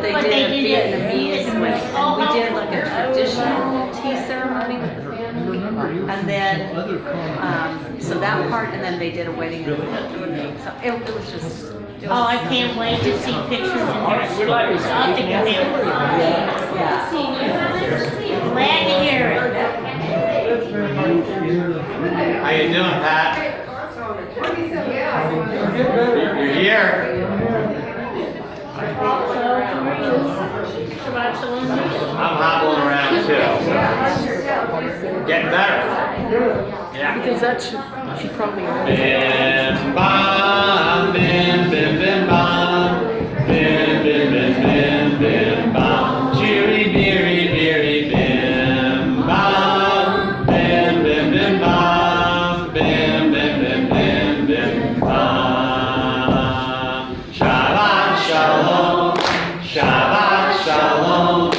But they did a Vietnamese wedding. And we did like a traditional tea ceremony with the family. And then, so that part, and then they did a wedding. So it was just. Oh, I can't wait to see pictures in there. I'll take a picture. Glad to hear it. How you doing, Pat? You're here. I'm hobbling around too. Getting better. Yeah. Because that should probably. Bim bam, bim bim bim bam, bim bim bim bim bim bam, cheery beery beery bim bam, bim bim bim bam, bim bim bim bim bim bam. Shabbat shalom, Shabbat shalom,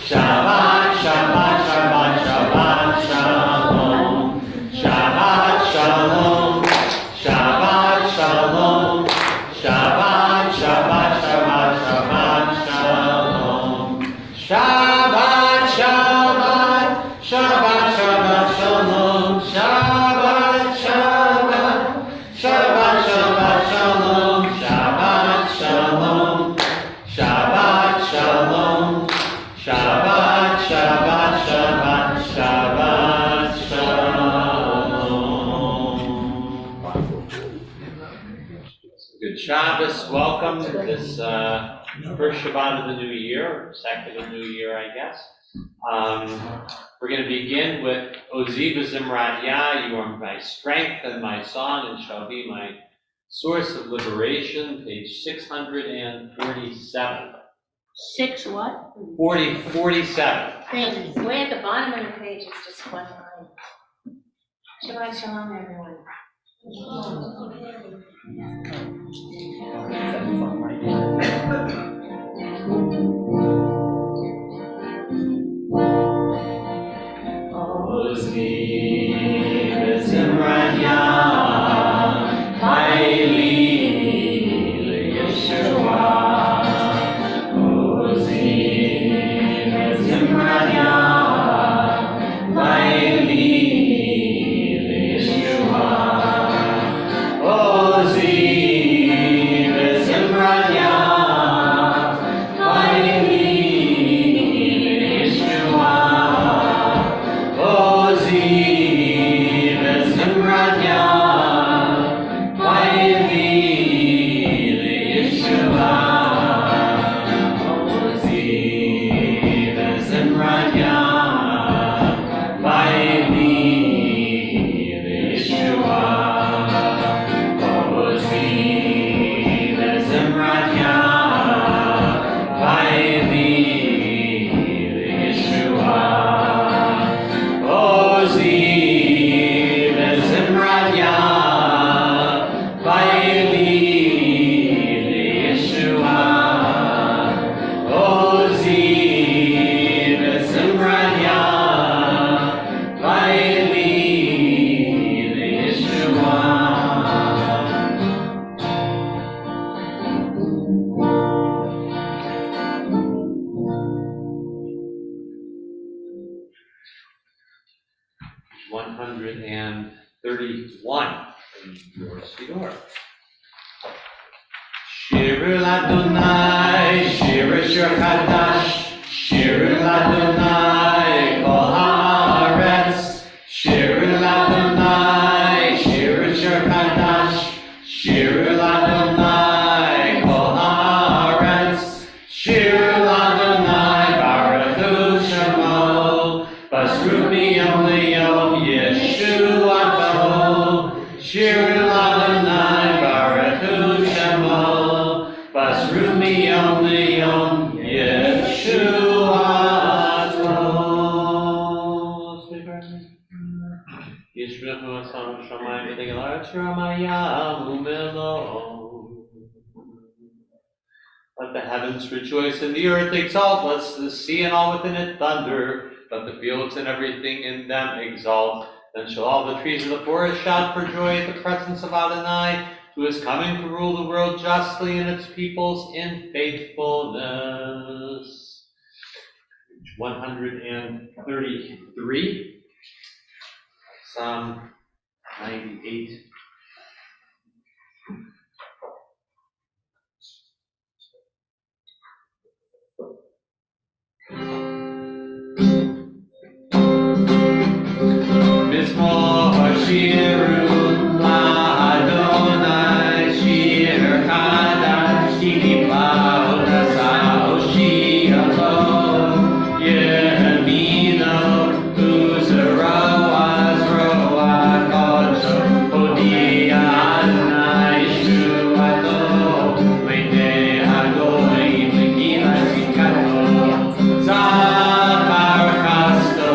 Shabbat Shabbat Shabbat Shabbat shalom, Shabbat shalom, Shabbat shalom, Shabbat Shabbat Shabbat Shabbat shalom, Shabbat Shabbat Shabbat Shabbat shalom, Shabbat Shabbat Shabbat Shabbat shalom, Shabbat shalom, Shabbat shalom, Shabbat Shabbat Shabbat Shabbat shalom. Good Shabbos. Welcome to this first Shabbat of the new year, second of the new year, I guess. We're going to begin with Oziva Zimrat Yah. You are my strength and my song, and shall be my source of liberation. Page 647. 6 what? 47. Thank you. Way at the bottom of the page is just one line. Shabbat shalom, everyone. Oziva Zimrat Yah, Haile Yeshua. Oziva Zimrat Yah, Haile Yeshua. Oziva Zimrat Yah, Haile Yeshua. Oziva Zimrat Yah, Haile Yeshua. Oziva Zimrat Yah, Haile Yeshua. Oziva Zimrat Yah, Haile Yeshua. Oziva Zimrat Yah, Haile Yeshua. Oziva Zimrat Yah, Haile Yeshua. 131 in your Siddur. Shiru Ladonai, Shiru Shir Chadash, Shiru Ladonai, Kol Haaretz, Shiru Ladonai, Shiru Shir Chadash, Shiru Ladonai, Kol Haaretz, Shiru Ladonai, Baruch Hu Shemo, Basru Miyom Liyom Yeshuato, Shiru Ladonai, Baruch Hu Shemo, Basru Miyom Liyom Yeshuato. Yishmechu Asam Shamayim V'Tegelar Shiramayam Umelo. Let the heavens rejoice and the earth exalt. Let the sea and all within it thunder. Let the fields and everything in them exalt. Then shall all the trees of the forest shout for joy at the presence of Adonai, who is coming to rule the world justly and its peoples in faithfulness. 133. Psalm 98. Mizmor shiru Adonai shir chadash k'niflao nasao shi'alo yemino uzero azro akodsho hodia Adonai shuato le'nei hagoyim l'gilas zikato zachar chasto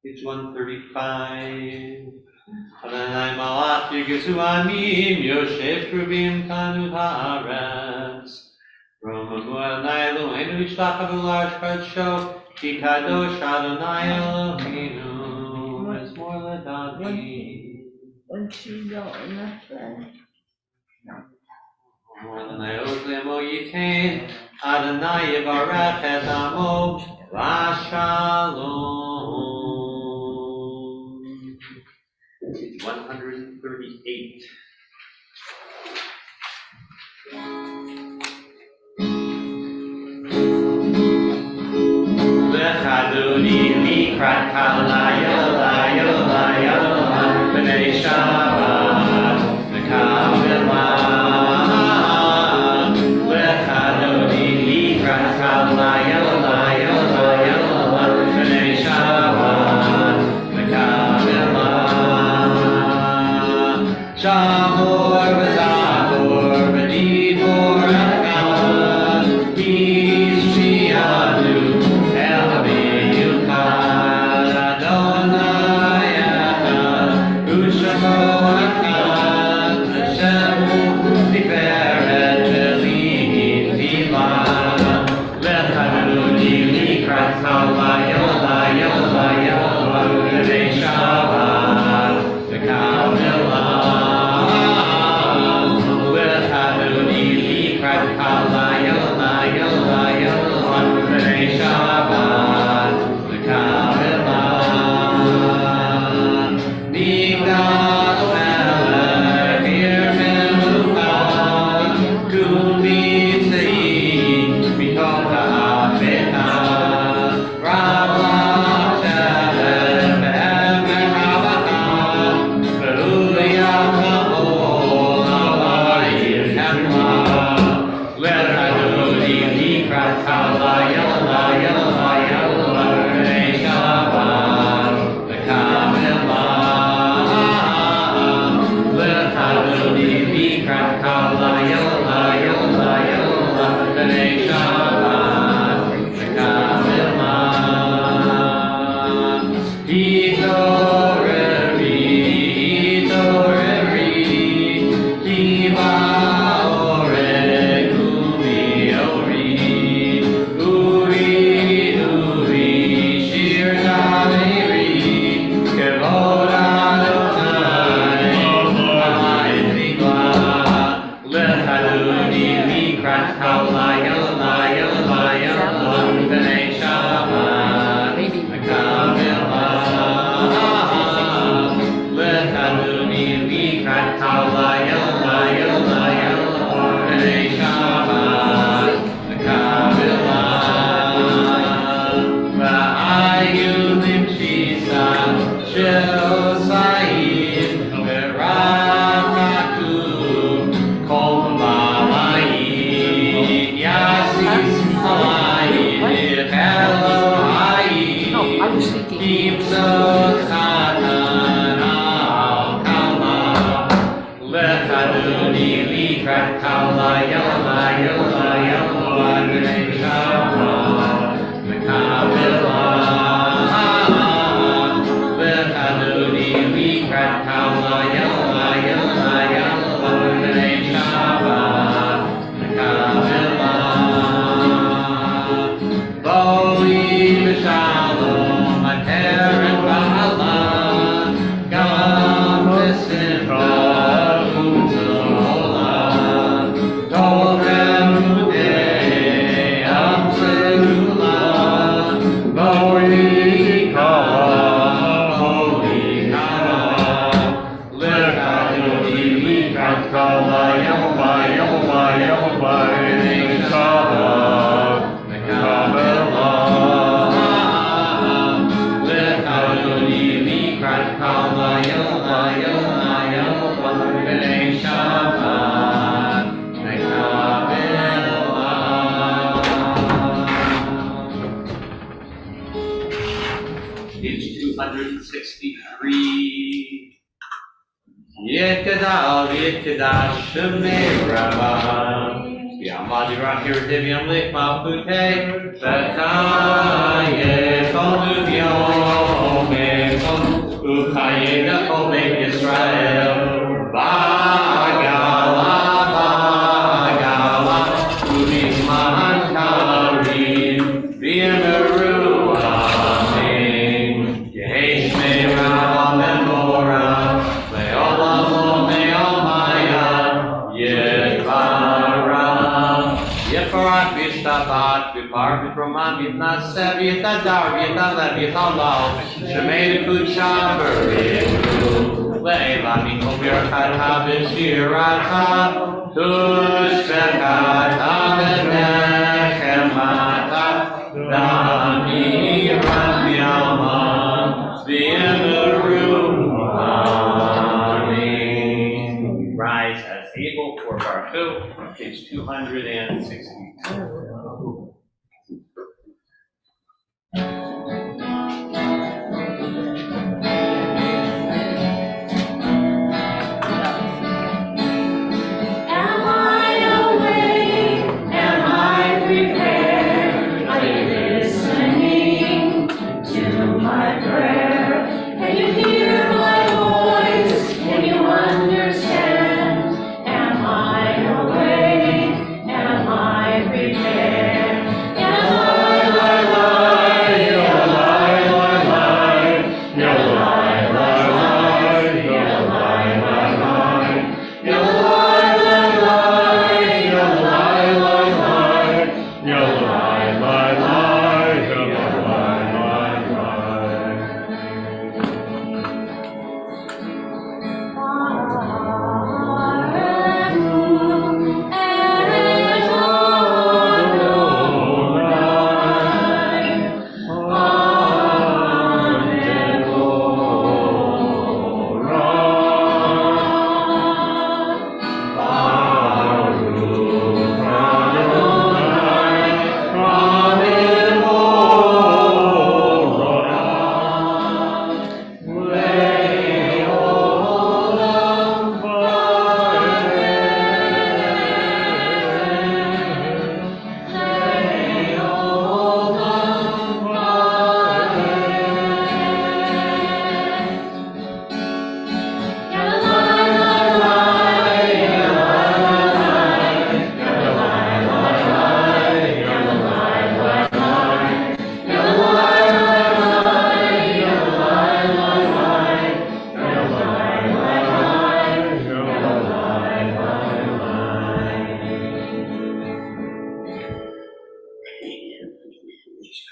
Page 135. Adonai Malach Yigizu Anim Yosef Krubim Tanu Haaretz. Romamu Adonai Eloheinu Yishlach Large Kadsho Ki Kadosh Adonai Eloheinu Mezmor Ladavim. Once you go in the flesh. Adonai Ozlemo Yitain Adonai Yivarech Et Amo Lashalom. 138. Lechaduni likrat kala yola yola yola b'nei Shabbat v'kavilah. Lechaduni likrat kala yola yola yola b'nei Shabbat v'kavilah. Shamor v'zavor v'dibor achad Yishrianu el biyukad Adonai echad U'shamo achad Hashemu tiferet v'lihid v'imad Lechaduni likrat kala yola yola yola b'nei Shabbat v'kavilah. Kala yola yola yola b'nei Shabbat Page 263. Yekada, Yekada, Shemerava. Yamadira here, Divyam Lik Mapute, Betaye, Tolubiom, Ukaye, Nakome, Israel, Bagala, Bagala, Udiman Karim, Biameru, Amen, Yeheshme, Ram, Memora, Leolam, Leomaya, Yekara, Yeparat, Vishtapat, Vipar, Viproman, Vitnasev, Vitadar, Vitalev, Vitalal, Shemeda Kuchaber, Leila, Mikobir, Kata, Vishirata, Tushbekata, Benechemata, Dami, Ramyama, Viemaru, Amen. Rise as able for bar 2, page 262. Am I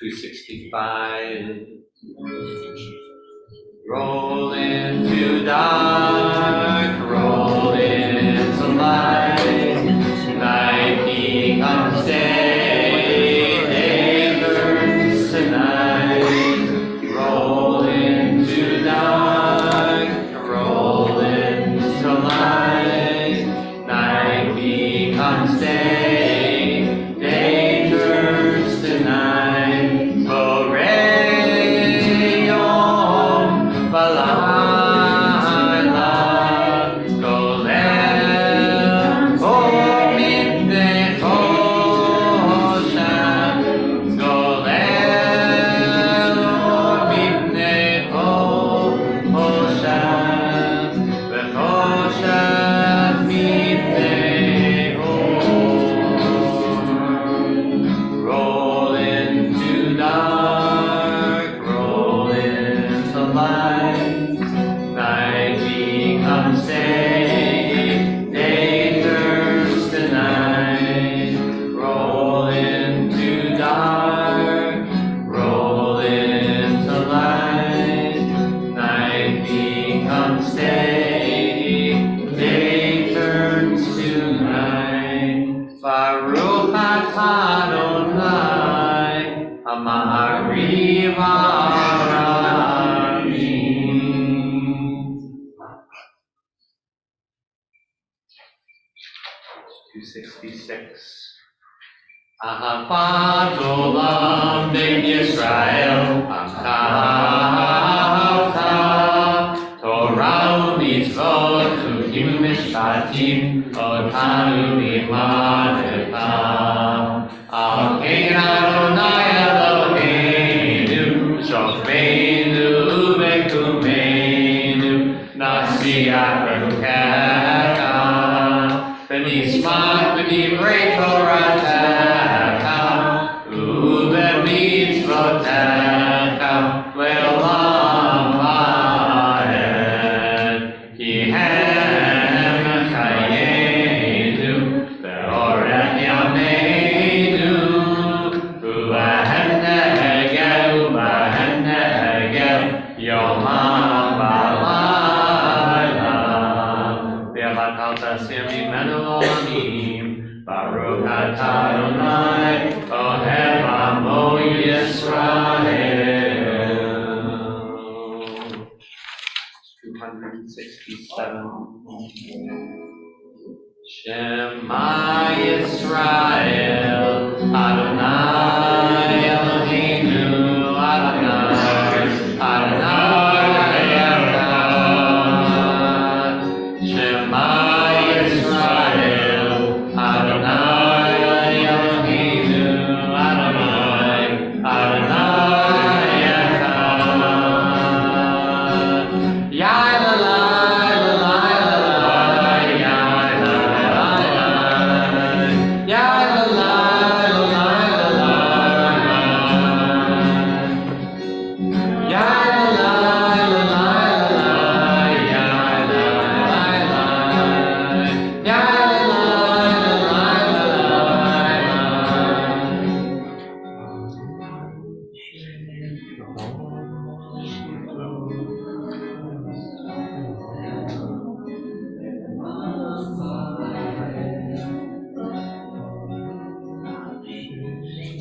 265. Roll into dark, roll into light. Night becomes day, day burns to night. Roll into dark, roll into light. Night becomes day, day turns to night. Boreyon, Balala, Golem, Omidne, Hoshem, Golem, Omidne, Hoshem, V'Hoshem, Midne, Roll into dark, roll into light. Night becomes day, day turns to night. Roll into dark, roll into light. Night becomes day, day turns to night. Baruch atah Adonai, Amari V'Arami. 266. Ahavat Olam Ben Yisrael, Amchavta, Torah u'mitzvot, Chukim u'mishpatim, Otanu limadecha. Al Kein Adonai Eloheinu, Shofreinu u'mekumeinu, Nasiach Berukecha, V'nishmat v'divrei Toratecha, u'b'mitzvotecha, le'olam va'ed. Ki hem chayenu, ve'orech yameinu, u'ahem negel, u'ahem negel, yomam v'layla. Ve'avat tasim imenu olamim, Baruch atah Adonai, Ohev amo Yisrael. 267. Shema Yisrael, Adonai Eloheinu, Adonai, Adonai Echad. Shema Yisrael, Adonai Eloheinu, Adonai, Adonai Echad. Yai la la la la la, yai la la la, yai la la la la la, yai la la la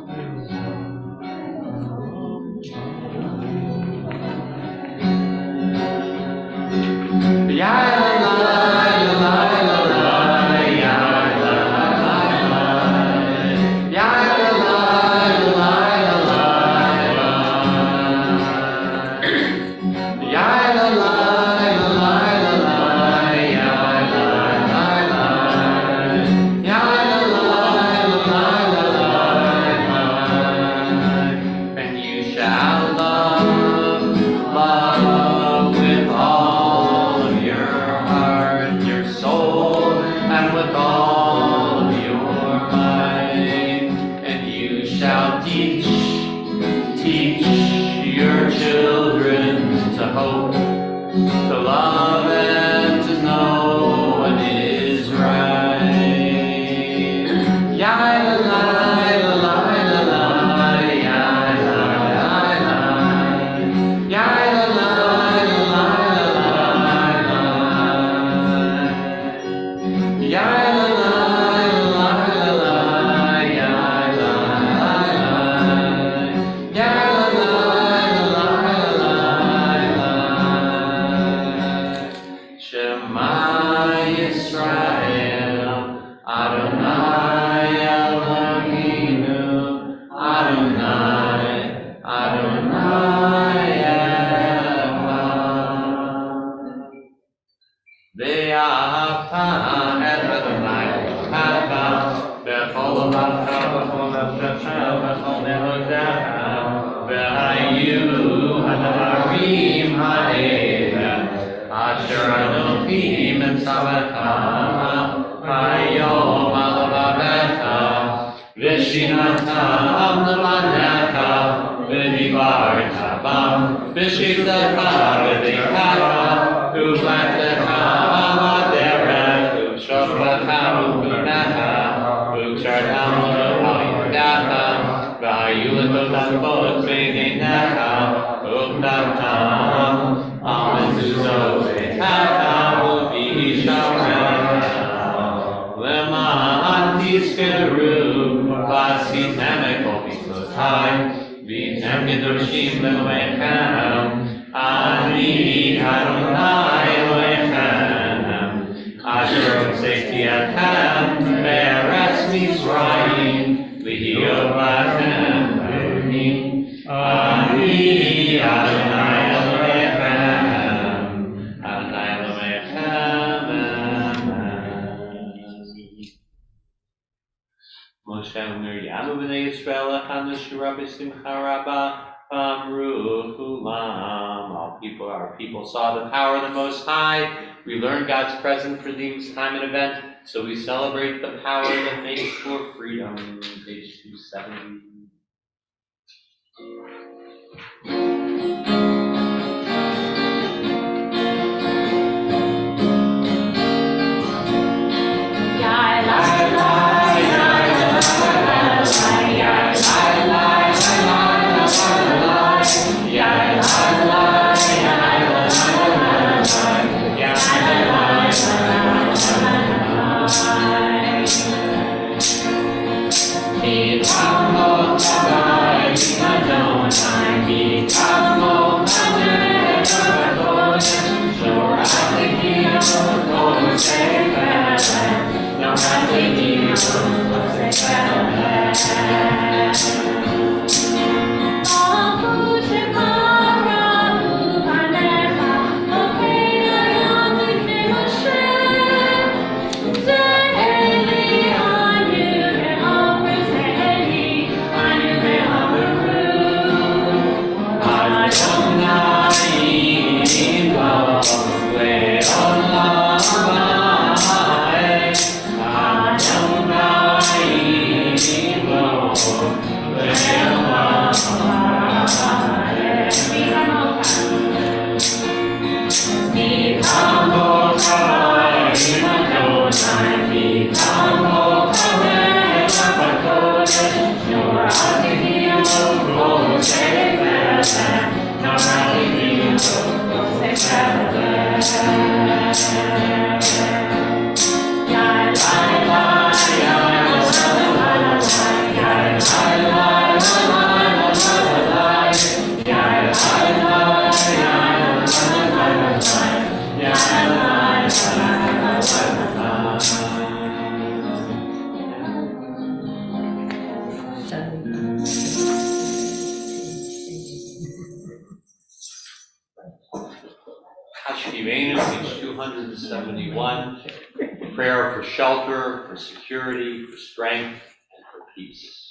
la la, yai la la la, yai la And you shall love with all of your heart, your soul, and with all of your might. And you shall teach your children to hope, to love, and to know what is right. וכל עולמך וכל נפשך וכל מאודך והיו הדברים האלה אשר אנוכי מצווך היום על לבבך ושיננתם לבניך ודיברת בם בשבתך ובדרכך ובלכתך בדרך ובשוכבך ובגנך וקשרתם על ידך והיו לטובתות בין עיניך וכתבתם על מזוזותיך ובישעריך למען תזכרו ועשיתם את כל מצוותיי והייתם קדושים לאלוהיכם אני אדוני אלוהיכם אשר הוצאתי אתכם מארץ מצרים להיות לכם אלוהים אני אדוני אלוהיכם אדוני אלוהיכם Moshe ומרים ובני ישראל הכנו שירה בשמחה רבה אמרו כולם. All people, our people saw the power of the Most High. We learned God's presence for this time and event, so we celebrate the power that makes for freedom. Page 270. Page 271, prayer for shelter, for security, for strength, and for peace.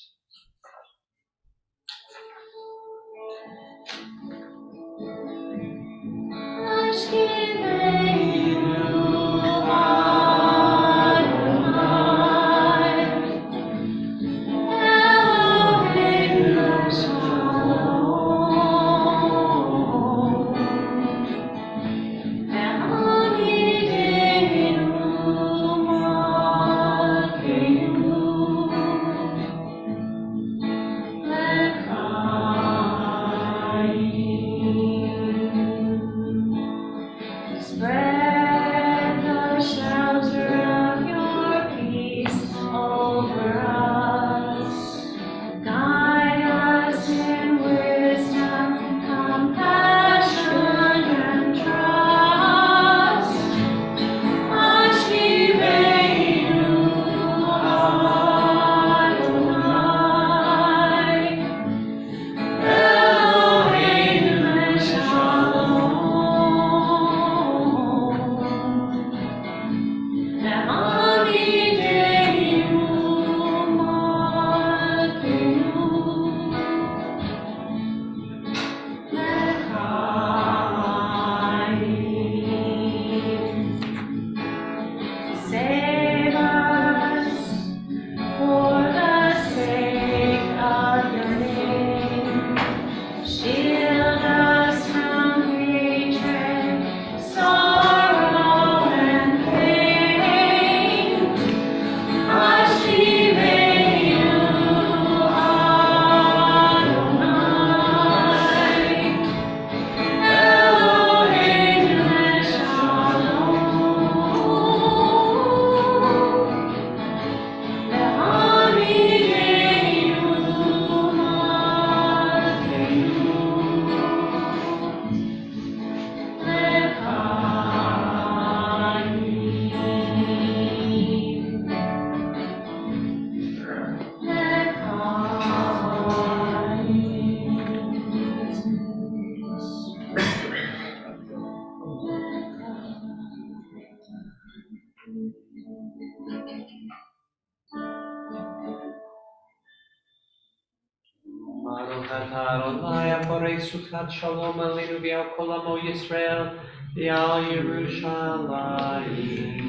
Baruch atah Adonai aporei sukat shalom aleinu v'al kol amo Yisrael v'al Yerushalayim.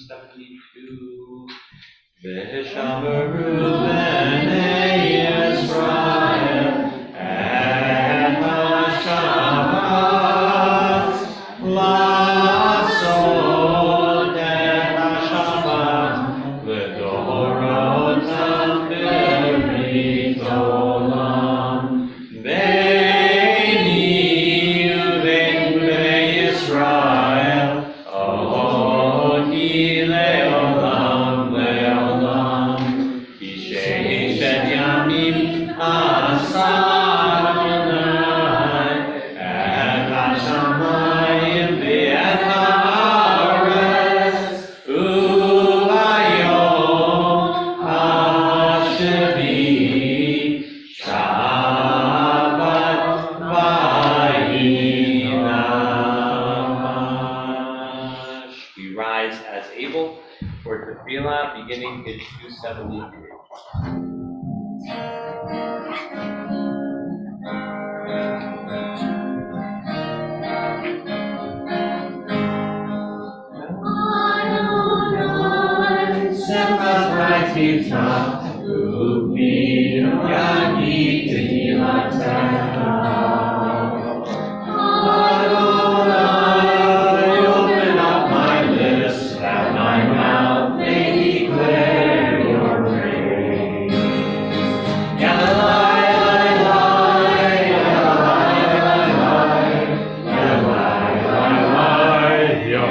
72. V'shameru b'nei Yisrael et ha-Shabbat la'asot et ha-Shabbat v'dorotam berit olam beini u'bein bnei Yisrael ahoti le'olam le'olam ki she'eshet yamim asa Adonai et hashamayim ve'et haaretz u'hayom hashvi Shabbat vayinash. We rise as able for tefillah, beginning page 273. Adonai, open up my lips, that my mouth may declare your praise. Yalai, yalai, yalai, yalai, yalai, yalai, yalai, yalai, yalai.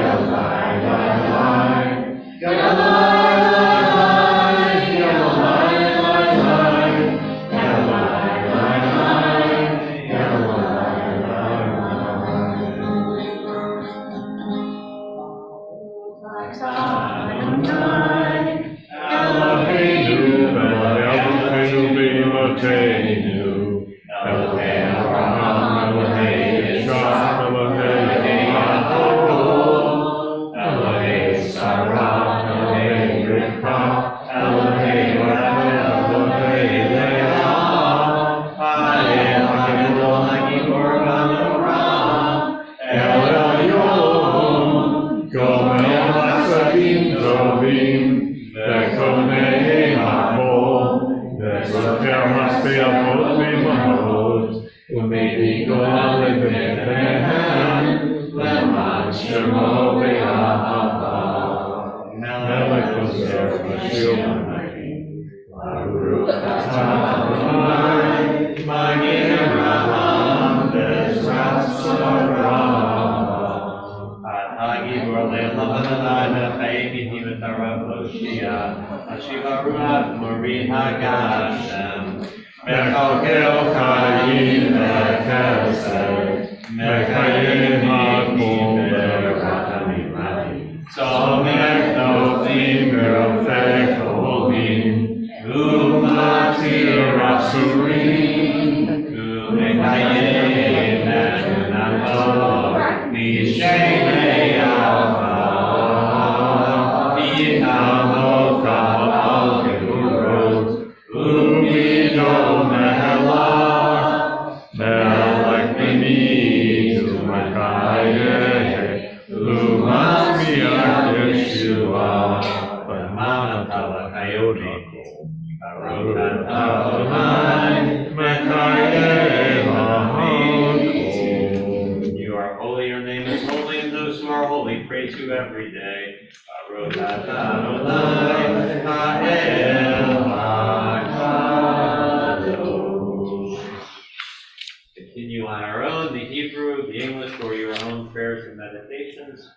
Continue on our own, the Hebrew, the English, or your own prayers and meditations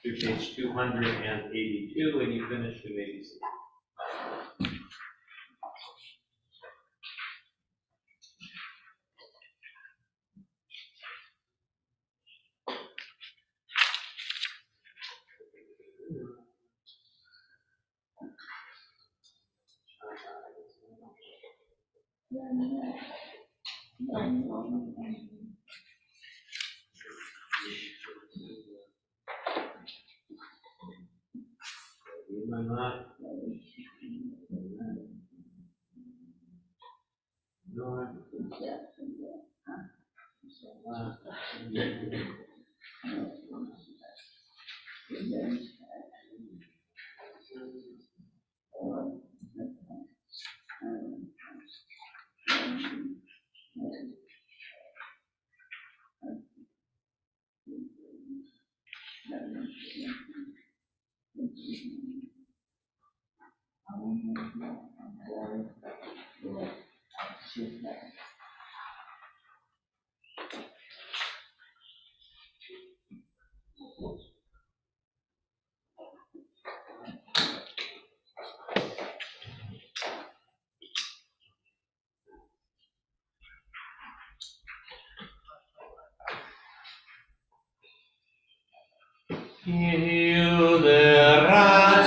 to page 282. When you finish, you may be seated. No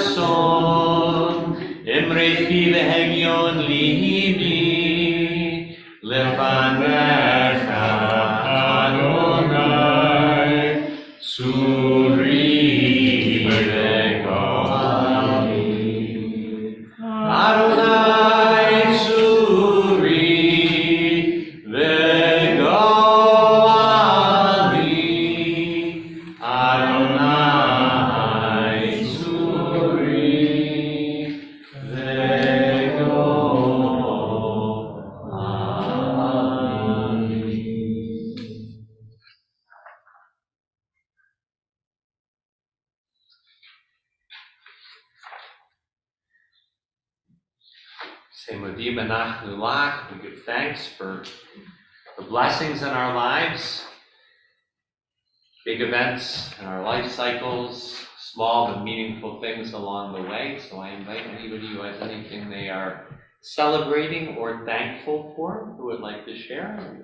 Razon, Emre Five Hegion Libi, Levanecha Adonai, Suri Vegami, Adonai Suri Vegami, Adonai Suri Vegami. Say Modi Benach Nulach, we give thanks for the blessings in our lives, big events in our life cycles, small but meaningful things along the way. So I invite anybody who has anything they are celebrating or thankful for who would like to share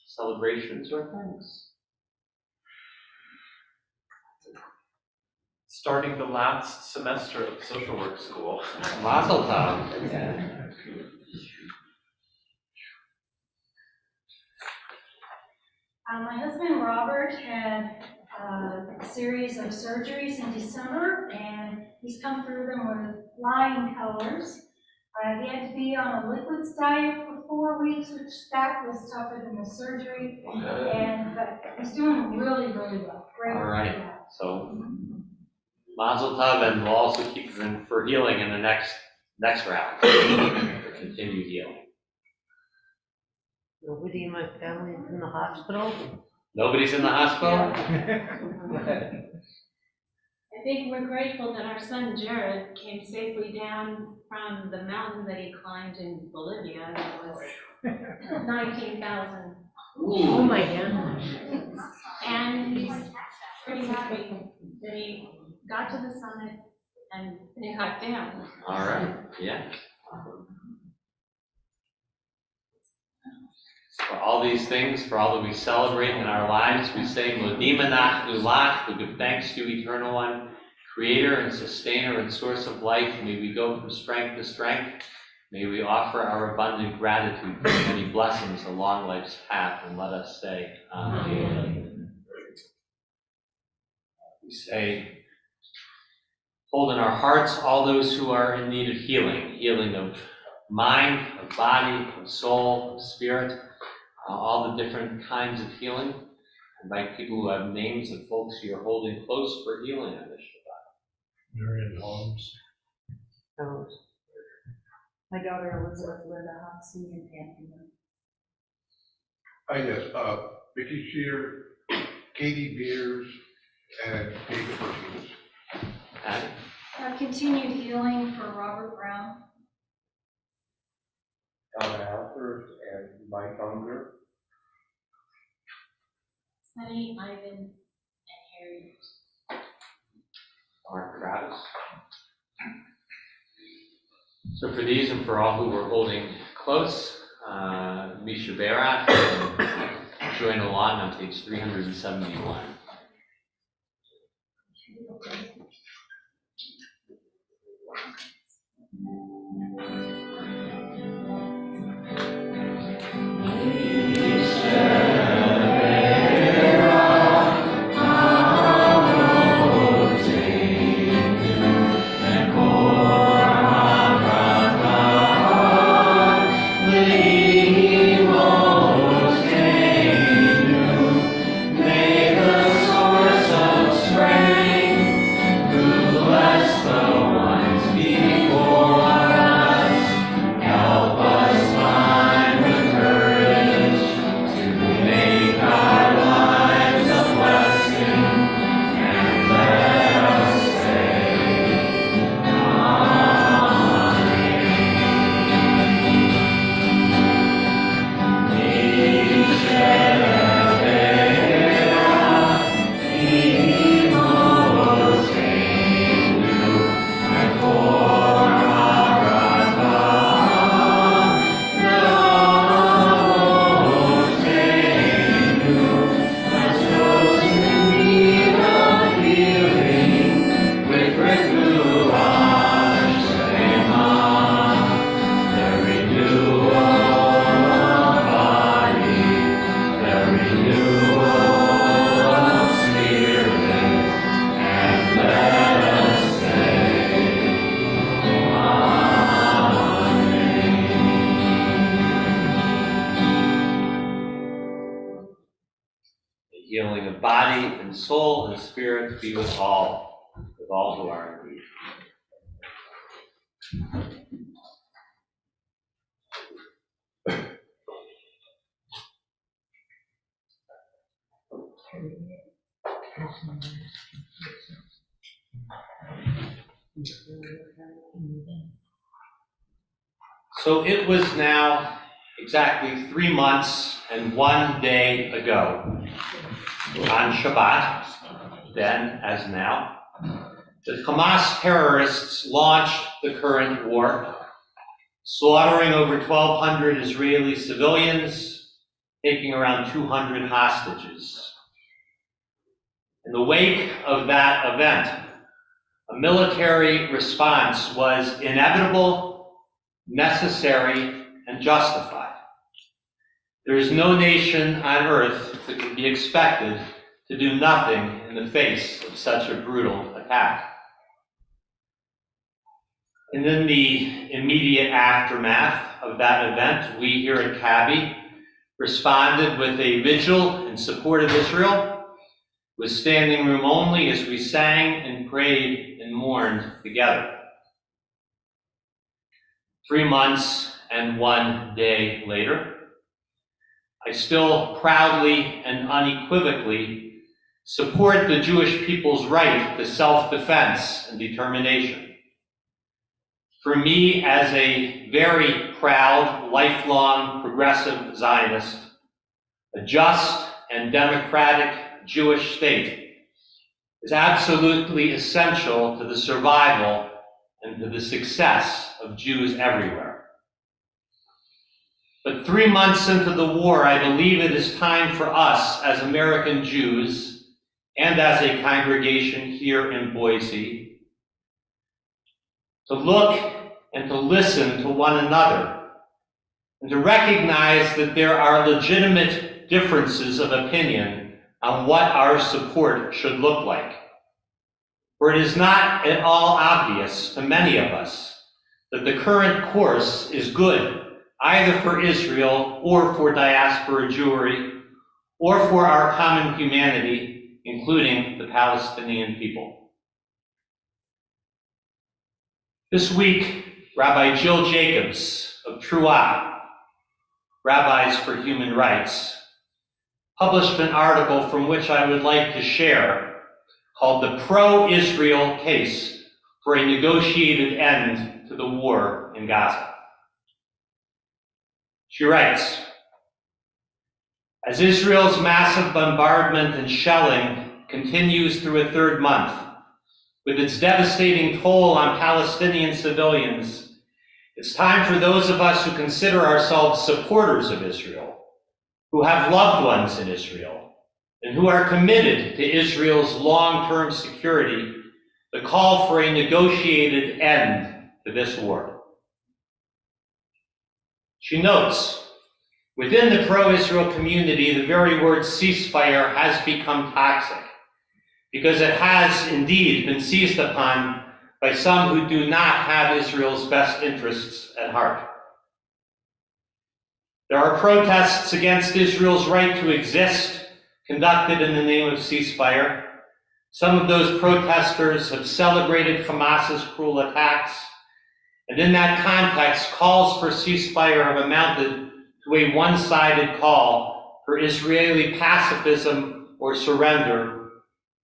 celebrations or thanks. Starting the last semester of social work school. Mazel tov. My husband Robert had a series of surgeries in December, and he's come through them with flying colors. He had to be on a liquids diet for 4 weeks, which that was tougher than the surgery. But he's doing really, really well. Great. All right. So Mazel tov, and we'll also keep them for healing in the next round. For continued healing. Nobody in my family is in the hospital. Nobody's in the hospital? I think we're grateful that our son Jared came safely down from the mountain that he climbed in Bolivia. That was 19,000. Oh my goodness. And he's pretty happy that he got to the summit and he got down. All right, yeah. For all these things, for all that we celebrate in our lives, we say, Modi Benach Nulach, we give thanks to you, Eternal One, Creator and Sustainer and Source of life. May we go from strength to strength. May we offer our abundant gratitude for many blessings along life's path, and let us say, Amen. We say, hold in our hearts all those who are in need of healing of mind, of body, of soul, of spirit, all the different kinds of healing. Invite people who have names of folks you're holding close for healing on this Shabbat. Marion Holmes. My daughter Elizabeth, Linda Hodson, and Anthony. Yes, Vicky Shear, Katie Beers, and David Martinez. Patty? Continued healing for Robert Brown. Donna Alford and Mike Unger. Sunny, Ivan, and Harry. Mark Travis. So for these and for all who were holding close, Misha Barat, join along on page 371. May the of body and soul and spirit be with all who are in need. So it was now exactly 3 months and 1 day ago, on Shabbat, then as now, the Hamas terrorists launched the current war, slaughtering over 1,200 Israeli civilians, taking around 200 hostages. In the wake of that event, a military response was inevitable, necessary, and justified. There is no nation on earth that can be expected to do nothing in the face of such a brutal attack. And in the immediate aftermath of that event, we here at Cabby responded with a vigil in support of Israel, with standing room only as we sang and prayed and mourned together. 3 months and 1 day later, I still proudly and unequivocally support the Jewish people's right to self-defense and determination. For me, as a very proud, lifelong progressive Zionist, a just and democratic Jewish state is absolutely essential to the survival and to the success of Jews everywhere. But 3 months into the war, I believe it is time for us as American Jews and as a congregation here in Boise to look and to listen to one another and to recognize that there are legitimate differences of opinion on what our support should look like. For it is not at all obvious to many of us that the current course is good, either for Israel or for diaspora Jewry, or for our common humanity, including the Palestinian people. This week, Rabbi Jill Jacobs of Truah, Rabbis for Human Rights, published an article from which I would like to share, called The Pro-Israel Case for a Negotiated End to the War in Gaza. She writes, as Israel's massive bombardment and shelling continues through a third month, with its devastating toll on Palestinian civilians, it's time for those of us who consider ourselves supporters of Israel, who have loved ones in Israel, and who are committed to Israel's long-term security, to call for a negotiated end to this war. She notes, within the pro-Israel community, the very word ceasefire has become toxic, because it has indeed been seized upon by some who do not have Israel's best interests at heart. There are protests against Israel's right to exist conducted in the name of ceasefire. Some of those protesters have celebrated Hamas's cruel attacks, and in that context, calls for ceasefire have amounted to a one-sided call for Israeli pacifism or surrender,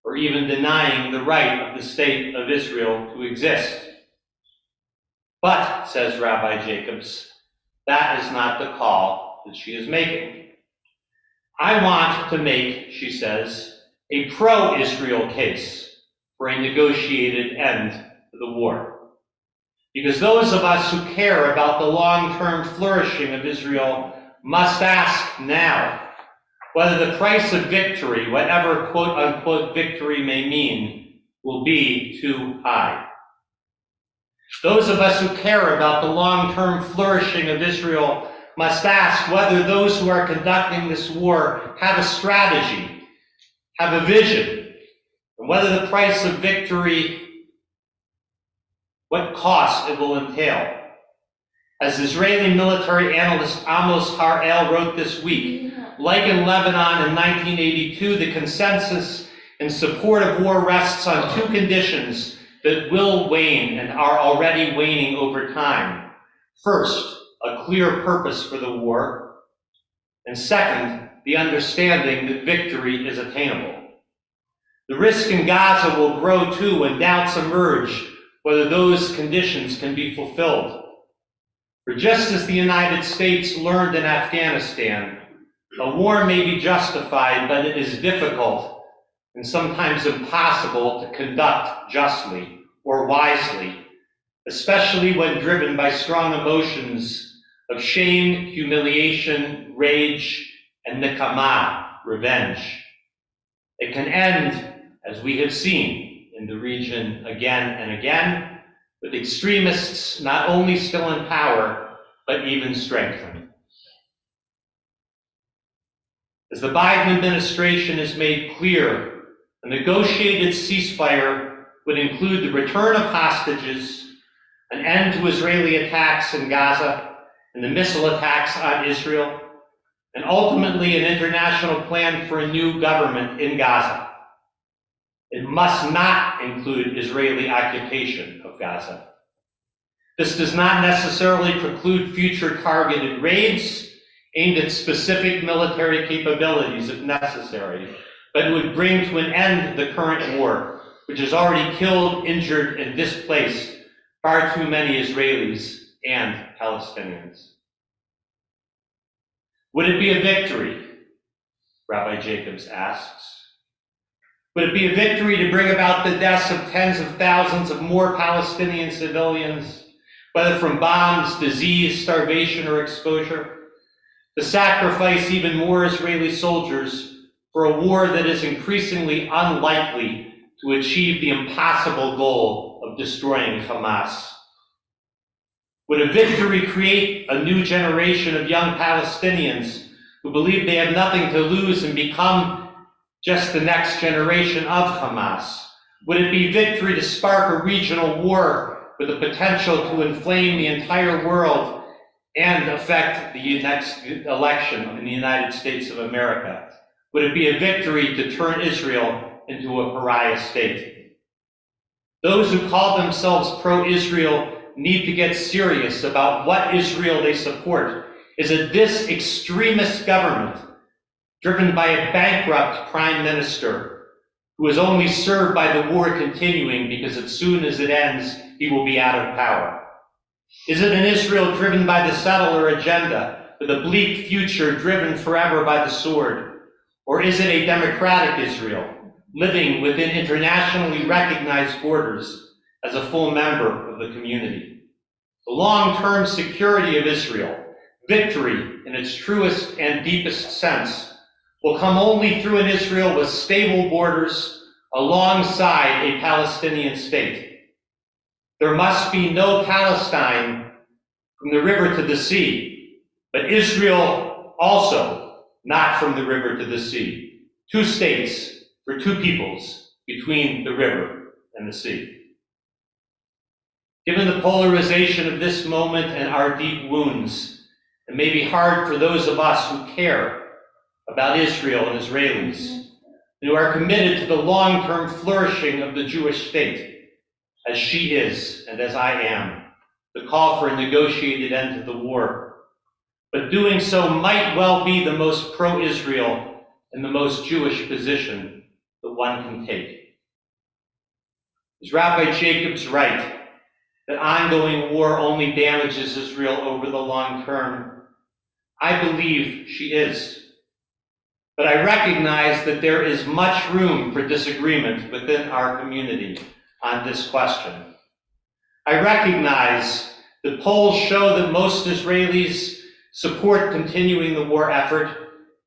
or even denying the right of the state of Israel to exist. But, says Rabbi Jacobs, that is not the call that she is making. I want to make, she says, a pro-Israel case for a negotiated end to the war. Because those of us who care about the long-term flourishing of Israel must ask now whether the price of victory, whatever quote-unquote victory may mean, will be too high. Those of us who care about the long-term flourishing of Israel must ask whether those who are conducting this war have a strategy, have a vision, and whether the price of victory, what cost it will entail. As Israeli military analyst Amos Har-El wrote this week, like in Lebanon in 1982, the consensus in support of war rests on two conditions that will wane and are already waning over time. First, a clear purpose for the war, and second, the understanding that victory is attainable. The risk in Gaza will grow too when doubts emerge whether those conditions can be fulfilled. For just as the United States learned in Afghanistan, a war may be justified, but it is difficult and sometimes impossible to conduct justly or wisely, especially when driven by strong emotions of shame, humiliation, rage, and nikama, revenge. It can end, as we have seen in the region again and again, with extremists not only still in power, but even strengthened. As the Biden administration has made clear, a negotiated ceasefire would include the return of hostages, an end to Israeli attacks in Gaza and the missile attacks on Israel, and ultimately an international plan for a new government in Gaza. It must not include Israeli occupation of Gaza. This does not necessarily preclude future targeted raids aimed at specific military capabilities if necessary, but it would bring to an end the current war, which has already killed, injured, and displaced far too many Israelis and Palestinians. Would it be a victory? Rabbi Jacobs asks. Would it be a victory to bring about the deaths of tens of thousands of more Palestinian civilians, whether from bombs, disease, starvation, or exposure? To sacrifice even more Israeli soldiers for a war that is increasingly unlikely to achieve the impossible goal of destroying Hamas? Would a victory create a new generation of young Palestinians who believe they have nothing to lose and become just the next generation of Hamas? Would it be victory to spark a regional war with the potential to inflame the entire world and affect the next election in the United States of America? Would it be a victory to turn Israel into a pariah state? Those who call themselves pro-Israel need to get serious about what Israel they support. Is it this extremist government driven by a bankrupt prime minister who is only served by the war continuing because as soon as it ends, he will be out of power? Is it an Israel driven by the settler agenda, with a bleak future driven forever by the sword? Or is it a democratic Israel, living within internationally recognized borders as a full member of the community? The long-term security of Israel, victory in its truest and deepest sense, will come only through an Israel with stable borders alongside a Palestinian state. There must be no Palestine from the river to the sea, but Israel also not from the river to the sea. Two states for two peoples between the river and the sea. Given the polarization of this moment and our deep wounds, it may be hard for those of us who care about Israel and Israelis, and who are committed to the long-term flourishing of the Jewish state, as she is and as I am, to call for a negotiated end to the war. But doing so might well be the most pro-Israel and the most Jewish position that one can take. Is Rabbi Jacobs right that ongoing war only damages Israel over the long term? I believe she is. But I recognize that there is much room for disagreement within our community on this question. I recognize that polls show that most Israelis support continuing the war effort,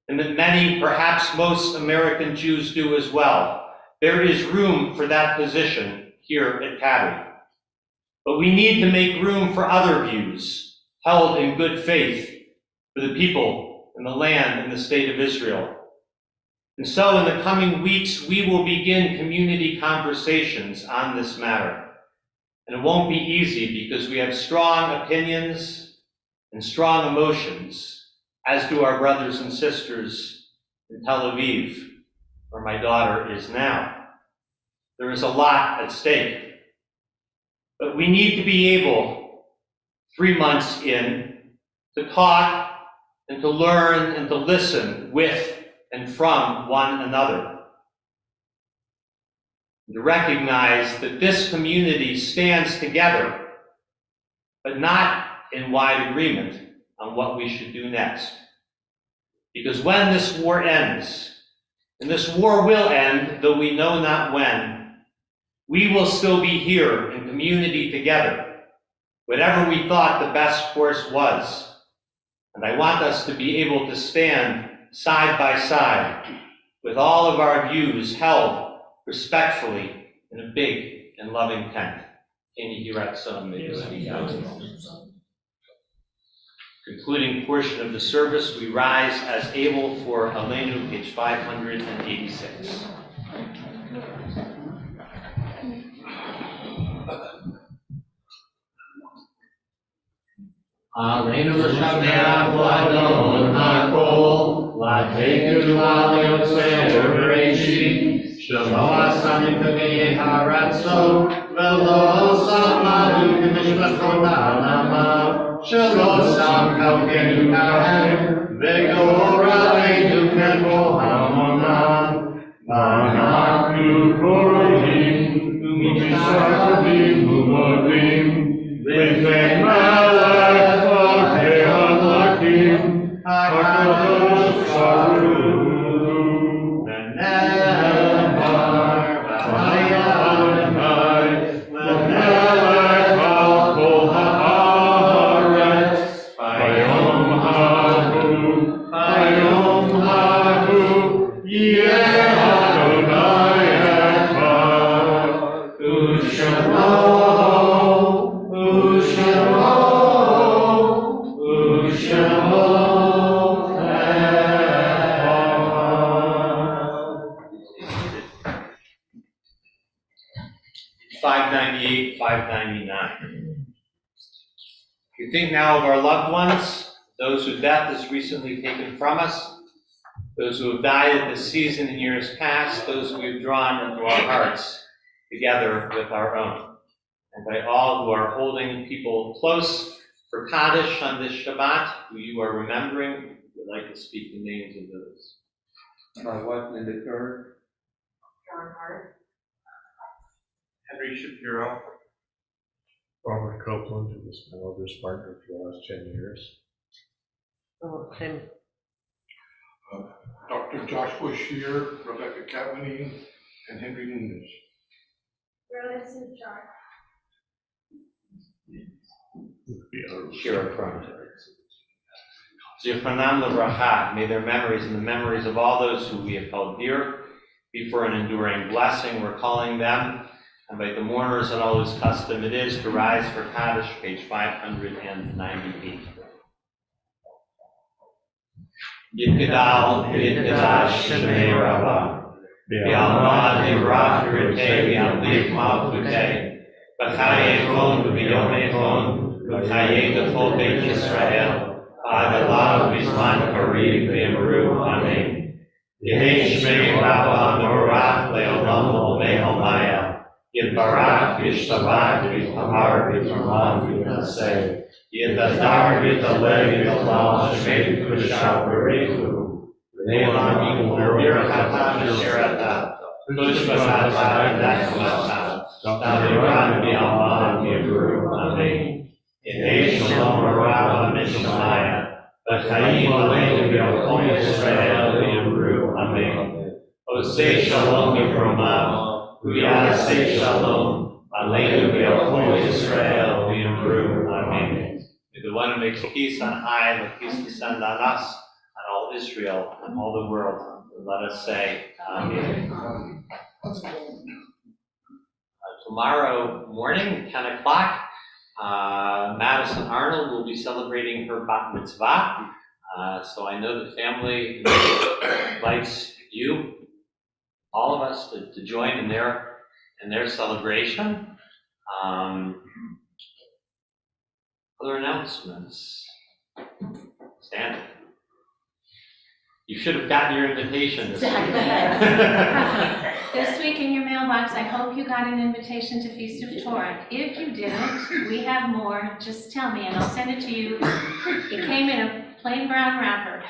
and that many, perhaps most American Jews do as well. There is room for that position here at Cabot. But we need to make room for other views held in good faith for the people and the land and the state of Israel. And so in the coming weeks, we will begin community conversations on this matter. And it won't be easy because we have strong opinions and strong emotions, as do our brothers and sisters in Tel Aviv, where my daughter is now. There is a lot at stake. But we need to be able, 3 months in, to talk and to learn and to listen with and from one another. To recognize that this community stands together, but not in wide agreement on what we should do next. Because when this war ends, and this war will end, though we know not when, we will still be here in community together, whatever we thought the best course was. And I want us to be able to stand side by side with all of our views held respectfully in a big and loving tent. Can you hear that song? Concluding portion of the service, we rise as able for Aleinu, page 586. Aleinu l'shameach l'adon hakol, l'advenu al yotzer bereishit, shelo asani k'gei haratzo, v'lo samadu k'mishpachon ha'alama, shelo sam kalkenu kahem, v'goraleinu k'mo hamonam, v'anachnu korim, u'mishachadim u'modim, v'fei malach v'chei ha'lakim, ha'kadosh baruch, v'nehemar v'hayadonai, v'melech al kol ha'aretz, v'yom hahu, yeh Adonai echad, u'shemo. We think now of our loved ones, those whose death is recently taken from us, those who have died at this season in years past, those who we've drawn into our hearts together with our own. And by all who are holding people close for Kaddish on this Shabbat, who you are remembering, we'd like to speak the names of those. My wife, Linda Kerr. John Hart. Henry Shapiro. Robert Copeland, who was my mother's partner for the last 10 years. Oh, him. Dr. Josh Bashir, Rebecca Kavanagh, and Henry Nunes. Shira Cronin. Zichanam Lebracha, may their memories and the memories of all those who we have held dear be for an enduring blessing. We're calling them, and by the mourners and all whose custom it is, to rise for Kaddish, page 598. Yitgadal, Yitgadash, Shemei Rabbah, B'almad Yivrach Ritei, B'amlik Malchutei, B'chaye Chon, B'yomei Chon, B'chaye G'chol Beit Yisrael, B'adalav B'zman Karev V'yamru, Amen. Yehei Shmei Rabbah Norach Le'olam Olmei Olmaya, Yitbarach Yishtabach Yithamar Yitramam Yitnaseh, Yitazar Yitaleh Yitalal Shmei Kushal Barechu, Le'olam Yirachata Shirata, Kushvasata Dachvata, Taviran B'almad Yivru, Amen. Yehei Shalom Rabba Mishamaya, B'chaim Aleinu B'yalchom Yisrael V'yamru, Amen. Osei Shalom Yivromav, Uyasei Shalom, Aleinu B'yalchom Yisrael V'yamru, Amen. May the one who makes peace on high, let peace descend on us, on all Israel, and all the world. And let us say, Amen. Tomorrow morning, 10 o'clock, Madison Arnold will be celebrating her bat mitzvah. So I know the family invites you, all of us, to join in their celebration. Other announcements. Sandy. You should have gotten your invitation this week. This week in your mailbox, I hope you got an invitation to Feast of Torah. If you didn't, we have more, just tell me and I'll send it to you. It came in a plain brown wrapper.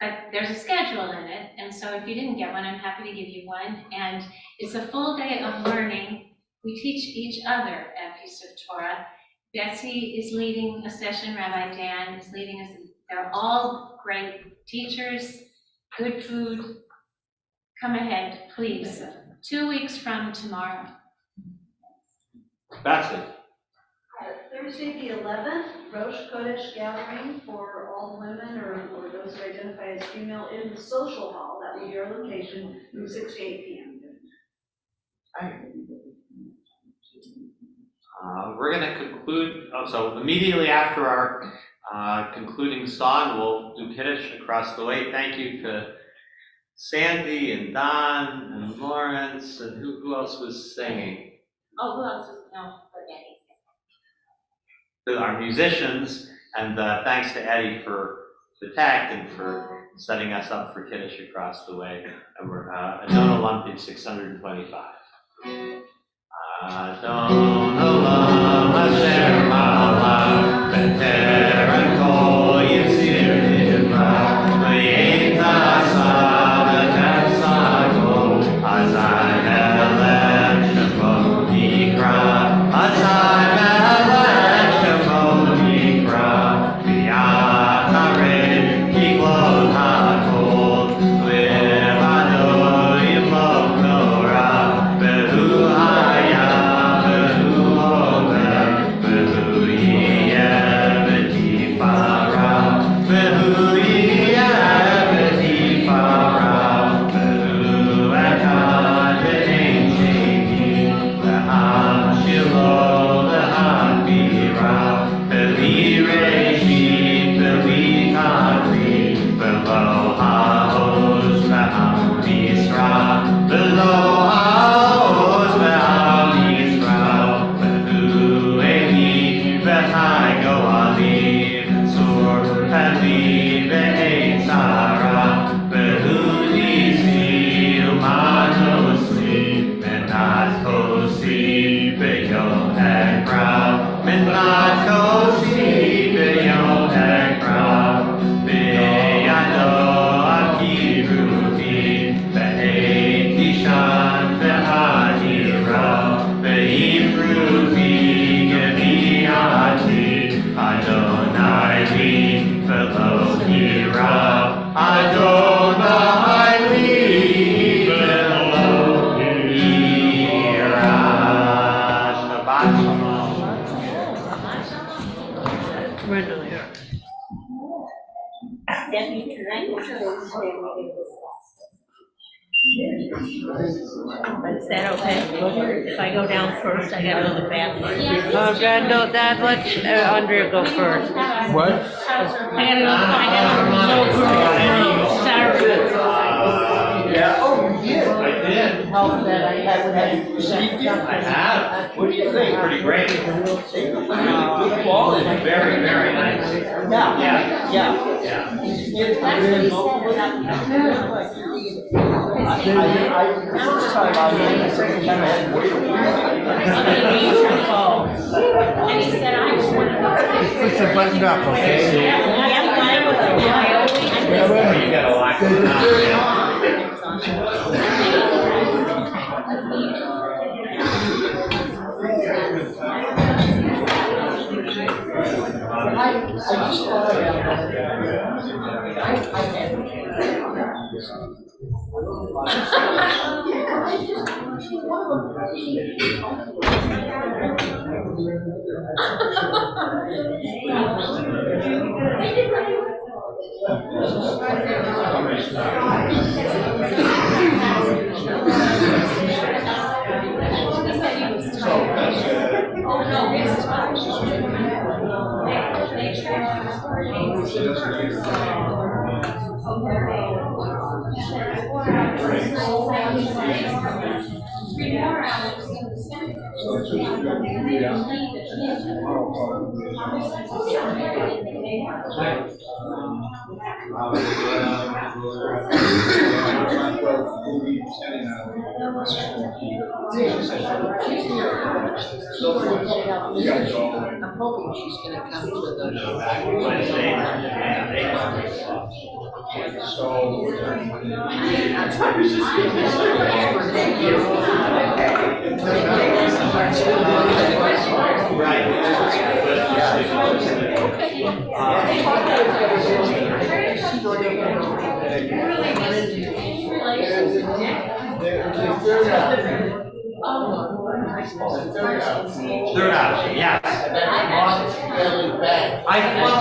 But there's a schedule in it, and so if you didn't get one, I'm happy to give you one. And it's a full day of learning. We teach each other at Feast of Torah. Betsy is leading a session, Rabbi Dan is leading us. They're all great teachers, good food. Come ahead, please. 2 weeks from tomorrow. Betsy. Thursday the 11th, Rosh Chodesh gathering for all women or those who identify as female in the social hall. That will be our location from 6 to 8 p.m. We're going to conclude, so immediately after our concluding song, we'll do Kiddush across the way. Thank you to Sandy and Don and Lawrence, and who else was singing? Oh, who else was, no, forgetting. To our musicians, and thanks to Eddie for the tech and for setting us up for Kiddush across the way. And we're Adon Olam page 625. Adon Olam Asher Malach B'Teren Kol Yitzir Nivra V'Yein Ta'asa V'Tefsa Kol Azai Melech Shemo Yikra Azai Melech Shemo Yikra V'Yachared Yiklot HaKol V'Vado Yimlok Torah V'Hu Haya V'Hu Omer V'Hu Yiyeh V'Tifara V'Hu Yiyeh V'Tifara V'Hu Echad V'Ein Sheni V'Ham Shilo V'Ham Bira V'Li Reshit V'Li Tachri V'Lo Ha'oz V'Ham Yisra V'Lo Ha'oz V'Ham Yisra V'Hu Eli V'Chai Go'ali V'Tzur V'Li V'Ein Tzara V'Hu Nisi U'Matosi Menat Kosi V'Yom Ekra Menat Kosi V'Yom Ekra V'Yado Akiruti V'Eit Tishan V'Hadira V'Yimruti Geviati Adonai Li V'Lo Hira Adonai Li V'Lo Hira Shabbat Shalom. Is that okay? If I go down first, I gotta go to the bathroom. Oh, God, no, that much, Andrea go first. What? I gotta go Saturday. Yeah. Oh, you did? I did. Help that I had with I have. What do you think? Pretty great. Good quality. Very, very nice. Yeah. Yeah. First time I went, second time I had to wait a week. And he said, I just want to. Push the button up, okay? You got a lot going on. I just thought I'm hoping she's gonna come to the. Third option, yes. I, well,